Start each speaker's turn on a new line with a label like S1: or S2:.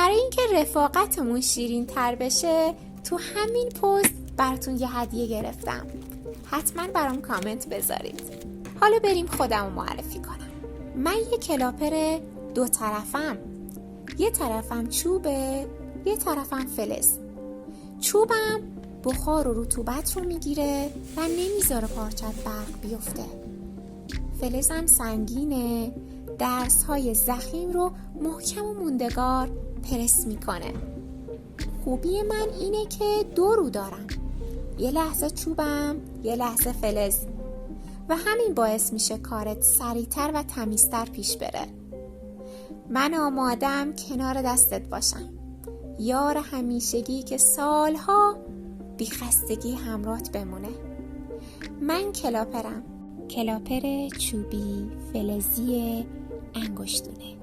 S1: برای اینکه رفاقتمون شیرین تر بشه تو همین پست براتون یه هدیه گرفتم. حتما برام کامنت بذارید. حالا بریم خودمو معرفی کنم. من یه کلاپر دو طرفم. یه طرفم چوبه، یه طرفم فلز. چوبم بخار و رطوبت رو میگیره و نمیذاره پارچت برق بیفته. فلزم سنگینه، درس‌های ضخیم رو محکم و موندگار پرس میکنه. خوبی من اینه که دو رو دارم. یه لحظه چوبم، یه لحظه فلز. و همین باعث میشه کارت سریعتر و تمیزتر پیش بره. من آمادم کنار دستت باشم. یار همیشگی که سالها بی خستگی همراهت بمونه. من کلاپرم. کلاپر چوبی فلزی انگشتونه.